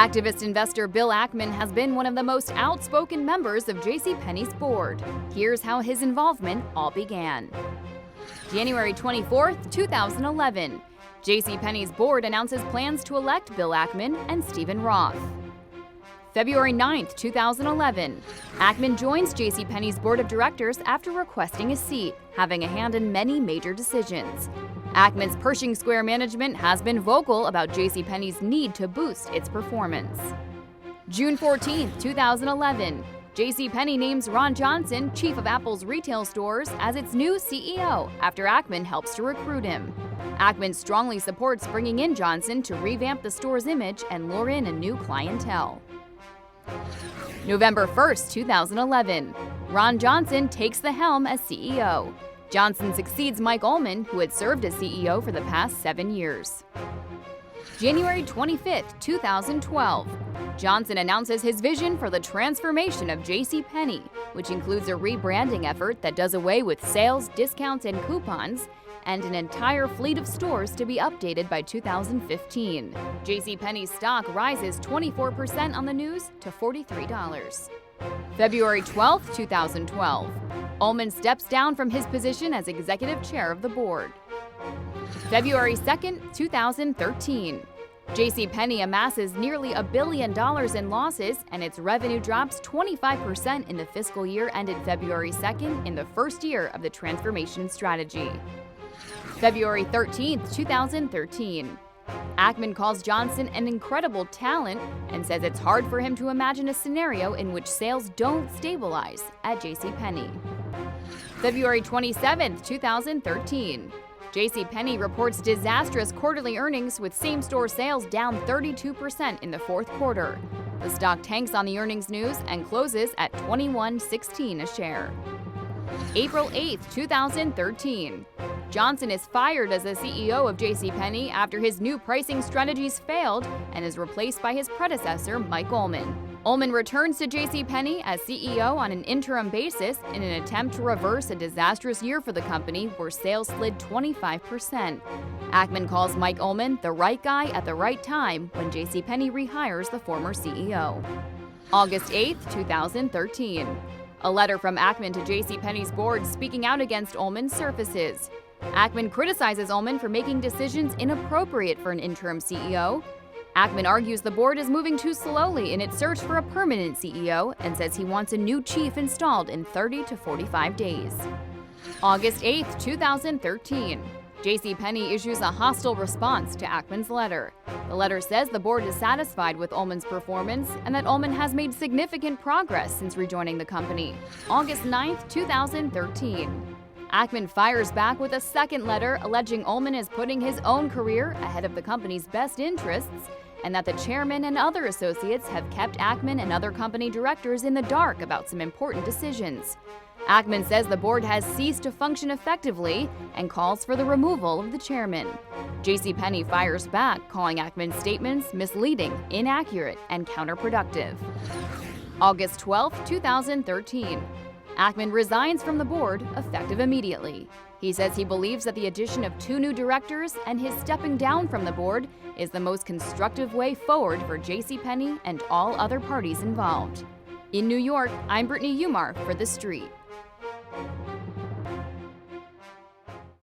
Activist investor Bill Ackman has been one of the most outspoken members of JCPenney's board. Here's how his involvement all began. January 24, 2011. JCPenney's board announces plans to elect Bill Ackman and Stephen Roth. February 9, 2011. Ackman joins JCPenney's board of directors after requesting a seat, having a hand in many major decisions. Ackman's Pershing Square management has been vocal about JCPenney's need to boost its performance. June 14, 2011. JCPenney names Ron Johnson, chief of Apple's retail stores, as its new CEO after Ackman helps to recruit him. Ackman strongly supports bringing in Johnson to revamp the store's image and lure in a new clientele. November 1, 2011. Ron Johnson takes the helm as CEO. Johnson succeeds Mike Ullman, who had served as CEO for the past 7 years. January 25, 2012. Johnson announces his vision for the transformation of JCPenney, which includes a rebranding effort that does away with sales, discounts, and coupons, and an entire fleet of stores to be updated by 2015. JCPenney's stock rises 24% on the news to $43. February 12, 2012. Ullman steps down from his position as executive chair of the board. February 2, 2013. JCPenney amasses nearly $1 billion in losses, and its revenue drops 25% in the fiscal year ended February 2nd in the first year of the transformation strategy. February 13, 2013. Ackman calls Johnson an incredible talent and says it's hard for him to imagine a scenario in which sales don't stabilize at JCPenney. February 27, 2013. JCPenney reports disastrous quarterly earnings with same-store sales down 32% in the fourth quarter. The stock tanks on the earnings news and closes at $21.16 a share. April 8, 2013. Johnson is fired as the CEO of JCPenney after his new pricing strategies failed and is replaced by his predecessor, Mike Ullman. Ullman returns to JCPenney as CEO on an interim basis in an attempt to reverse a disastrous year for the company where sales slid 25%. Ackman calls Mike Ullman the right guy at the right time when JCPenney rehires the former CEO. August 8, 2013. A letter from Ackman to JCPenney's board speaking out against Ullman surfaces. Ackman criticizes Ullman for making decisions inappropriate for an interim CEO. Ackman argues the board is moving too slowly in its search for a permanent CEO and says he wants a new chief installed in 30 to 45 days. August 8, 2013. JCPenney issues a hostile response to Ackman's letter. The letter says the board is satisfied with Ullman's performance and that Ullman has made significant progress since rejoining the company. August 9, 2013. Ackman fires back with a second letter alleging Ullman is putting his own career ahead of the company's best interests and that the chairman and other associates have kept Ackman and other company directors in the dark about some important decisions. Ackman says the board has ceased to function effectively and calls for the removal of the chairman. JCPenney fires back, calling Ackman's statements misleading, inaccurate, and counterproductive. August 12, 2013. Ackman resigns from the board, effective immediately. He says he believes that the addition of 2 new directors and his stepping down from the board is the most constructive way forward for JCPenney and all other parties involved. In New York, I'm Brittany Umar for TheStreet.